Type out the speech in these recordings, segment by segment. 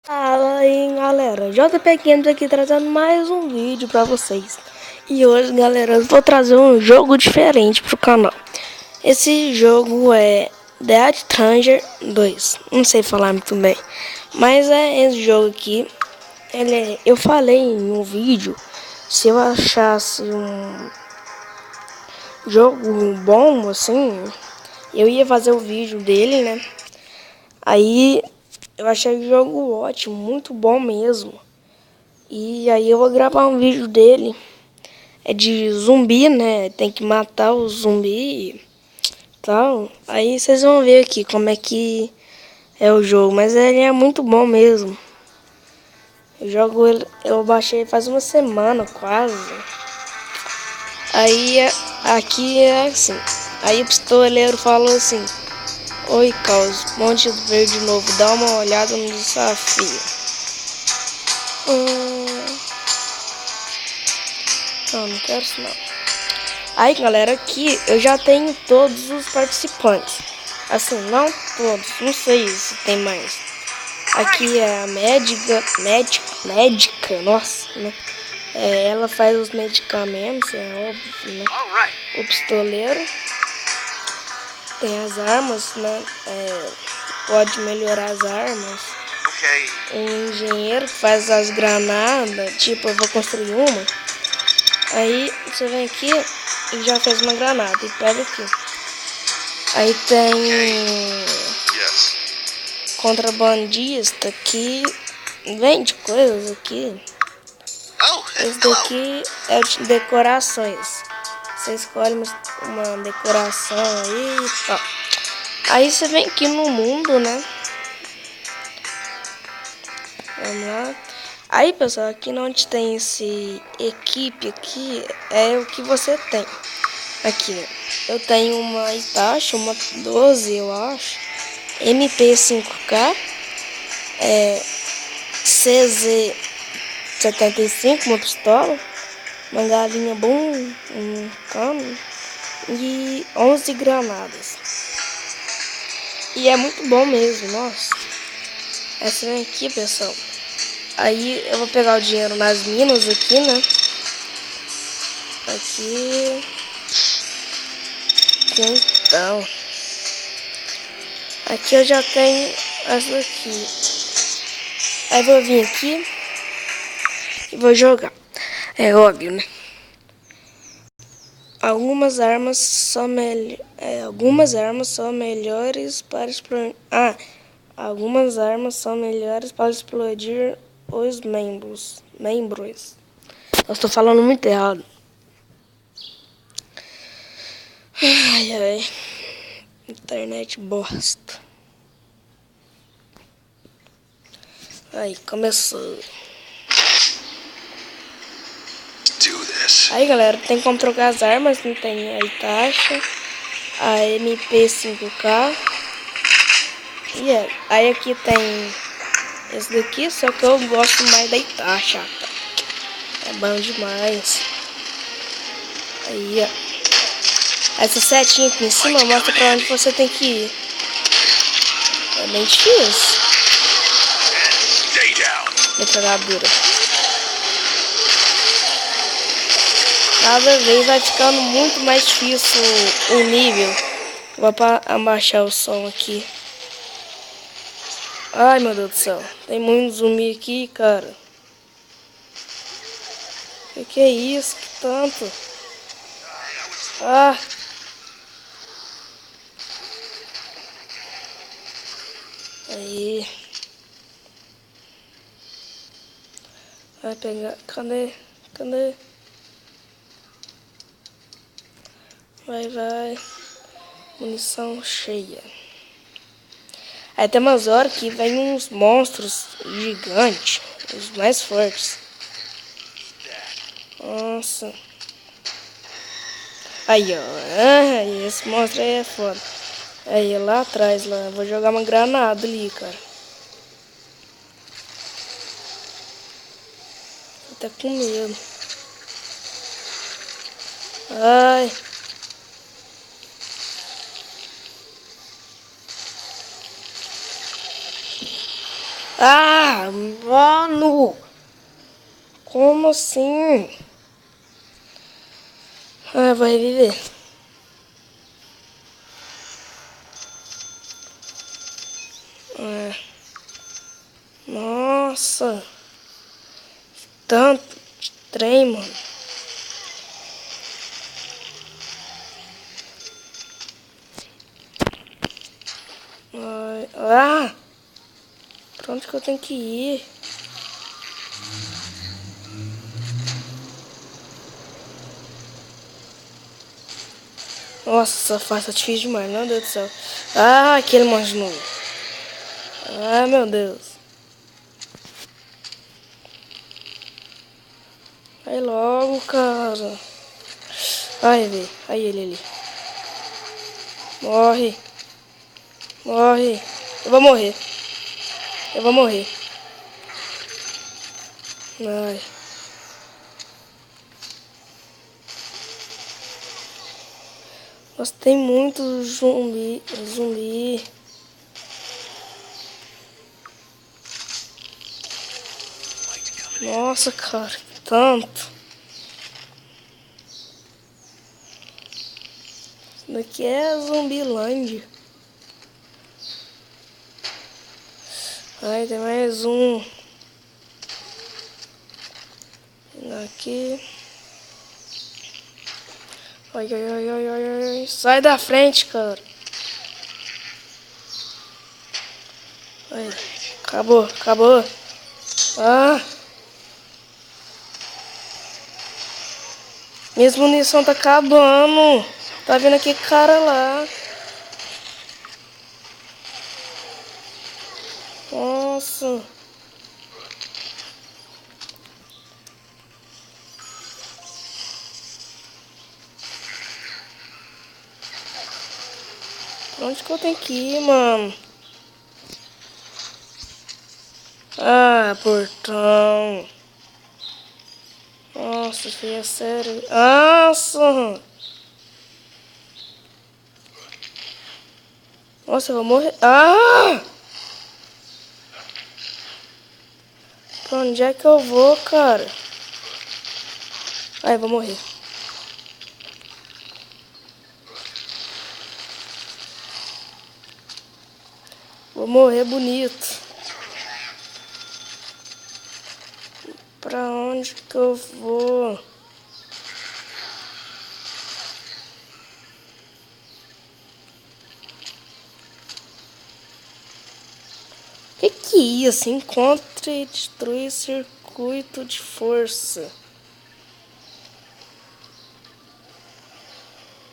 Fala aí galera, JP Games aqui trazendo mais um vídeo pra vocês. E hoje galera, eu vou trazer um jogo diferente pro canal. Esse jogo é Dead Stranger 2, não sei falar muito bem. Mas é esse jogo aqui, eu falei em um vídeo, se eu achasse um jogo bom assim, eu ia fazer o vídeo dele, né? Aí eu achei o jogo ótimo, muito bom mesmo. E aí eu vou gravar um vídeo dele. É de zumbi, né? Tem que matar o zumbi e tal. Aí vocês vão ver aqui como é que é o jogo. Mas ele é muito bom mesmo. Eu baixei faz uma semana quase. Aí aqui é assim. Aí o pistoleiro falou assim: Oi, Caos, Monte Verde de novo, dá uma olhada no desafio. Não quero isso não. Aí, galera, aqui eu já tenho todos os participantes. Assim, não todos, não sei se tem mais. Aqui é a médica, nossa, né? Ela faz os medicamentos, é óbvio, né? O pistoleiro tem as armas, né? Pode melhorar as armas. O engenheiro que faz as granadas, tipo, eu vou construir uma. Aí você vem aqui e já fez uma granada e pega aqui. Aí tem contrabandista que vende coisas aqui. Esse daqui é o de decorações. Você escolhe uma decoração aí e tal. Aí você vem aqui no mundo, né? Vamos lá. Aí, pessoal, aqui onde tem esse equipe aqui, é o que você tem. Aqui, eu tenho uma Itachi, uma 12, eu acho. MP5K, CZ75, uma pistola. Uma galinha bom, um cano. E 11 granadas. E é muito bom mesmo, nossa. Essa vem aqui, pessoal. Aí eu vou pegar o dinheiro nas minas aqui, né? Aqui. Então. Aqui eu já tenho essa daqui. Aí vou vir aqui e vou jogar. É óbvio, né? Algumas armas são melhores para explodir. Algumas armas são melhores para explodir os membros. Eu estou falando muito errado. Ai, ai. Internet bosta. Aí, começou. Aí, galera, tem como trocar as armas. Não tem a Itachi, a MP5K. E aí aqui tem esse daqui, só que eu gosto mais da Itachi. É bom demais. Aí, ó. Essa setinha aqui em cima mostra pra onde você tem que ir. É bem difícil. Metralhadora. Cada vez vai ficando muito mais difícil o nível. Vou abaixar o som aqui. Ai, meu Deus do céu. Tem muito zumbi aqui, cara. Que é isso? Que tanto? Ah. Aí. Vai pegar. Cadê? Vai. Munição cheia. Aí tem umas horas que vem uns monstros gigantes. Os mais fortes. Nossa. Aí, ó. Esse monstro aí é foda. Aí, lá atrás, lá. Vou jogar uma granada ali, cara. Tô até com medo. Ai. Ah, mano! Como assim? Ah, vai reviver. É. Nossa! Tanto de trem, mano. Ai, ah! Pra onde que eu tenho que ir? Nossa, essa fase tá difícil demais, meu Deus do céu. Ah, aquele monte de novo. Ah, meu Deus. Vai logo, cara. Ai, velho. Aí ele ali. Morre. Morre. Eu vou morrer. Eu vou morrer. Ai. Nossa, tem muito zumbi. Zumbi. Nossa, cara. Tanto. Isso daqui é Zumbilândia. Ai, tem mais um. Aqui. Ai, ai, ai, ai, ai, ai. Sai da frente, cara. Ai. Acabou, acabou. Ah. Minha munição tá acabando. Tá vendo aquele cara lá. Nossa. Pra onde que eu tenho que ir, mano? Ah, portão. Nossa, isso aí é sério. Nossa. Nossa, eu vou morrer. Ah! Pra onde é que eu vou, cara? Ai, eu vou morrer. Vou morrer bonito. Pra onde que eu vou? Que é isso? Encontre e destrui circuito de força.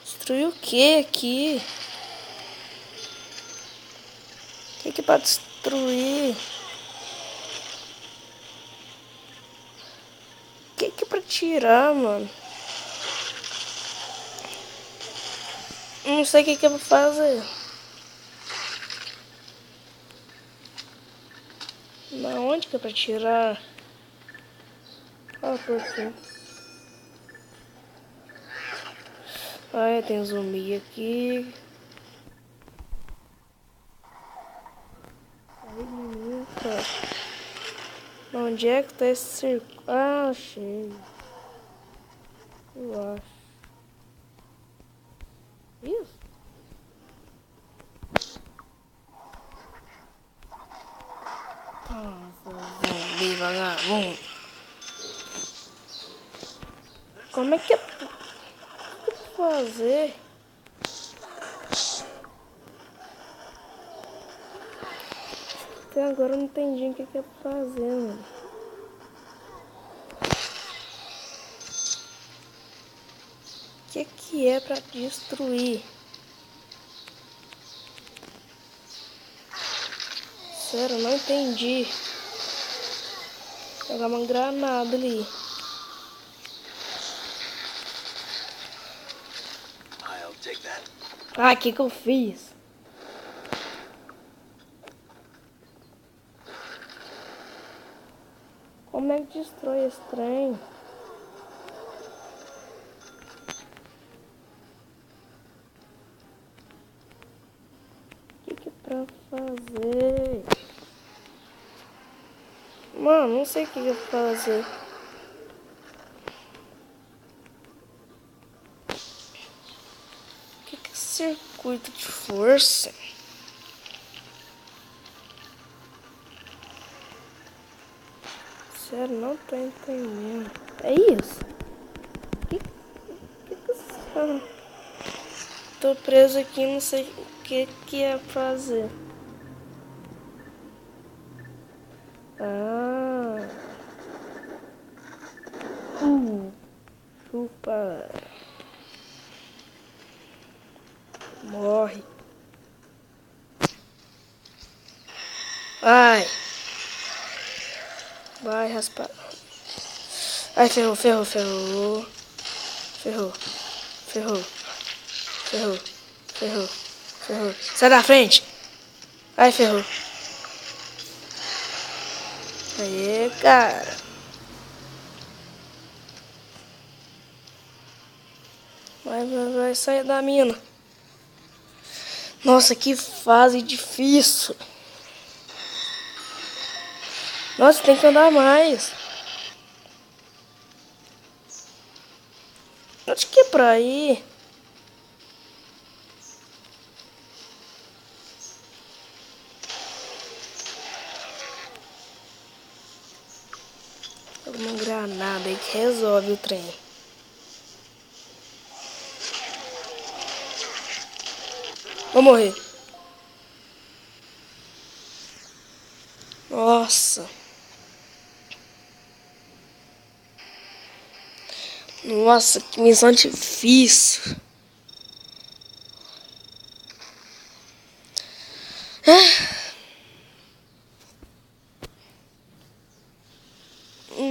Destruir o que aqui? O que é pra destruir? O que é pra tirar, mano? Não sei o que é pra fazer. Na onde que é pra tirar? Ah, por quê? Ah, tem zumbi aqui. Ai, menino, cara. Onde é que tá esse circo? Ah, achei. Eu acho. Isso? Nossa, zumbi vagabundo. Como é que é pra fazer? Até agora eu não entendi o que é pra fazer, mano. O que é pra destruir? Sério, eu não entendi. Pegar uma granada ali. Ah, o que eu fiz? Como é que destrói esse trem? O que é pra fazer? Mano, não sei o que eu vou fazer. O que é circuito de força? Sério, não tô entendendo. É isso? Que tô preso aqui, não sei o que é fazer. Ah. Chupa. Morre. Ai. Vai, raspar. Ai, ferrou. Ferrou. Sai da frente. Ai, ferrou. Aê, cara. Vai sair da mina. Nossa, que fase difícil. Nossa, tem que andar mais. Onde que é pra ir? Uma granada aí que resolve o trem. Vou morrer. Nossa. Nossa, que missão difícil.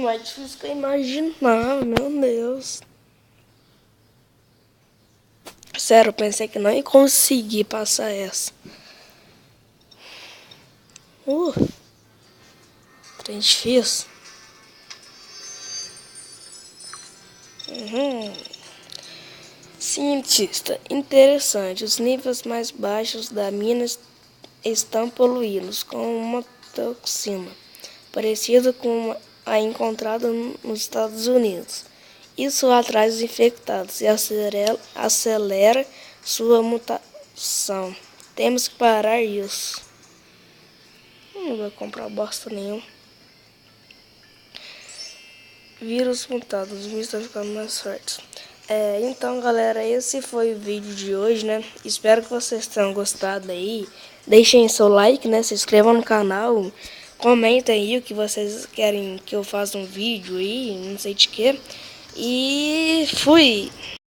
Mais difícil que eu imaginava, meu Deus. Sério, eu pensei que não ia conseguir passar essa. Trem difícil. Cientista, interessante. Os níveis mais baixos da mina estão poluídos com uma toxina parecida com a encontrada nos Estados Unidos. Isso atrai os infectados e acelera sua mutação. Temos que parar isso. Não vou comprar bosta nenhuma. Vírus mutados, os vírus estão ficando mais fortes. Então, galera, esse foi o vídeo de hoje, né? Espero que vocês tenham gostado aí. Deixem seu like, né? Se inscrevam no canal. Comentem aí o que vocês querem que eu faça um vídeo aí, não sei de quê. E fui!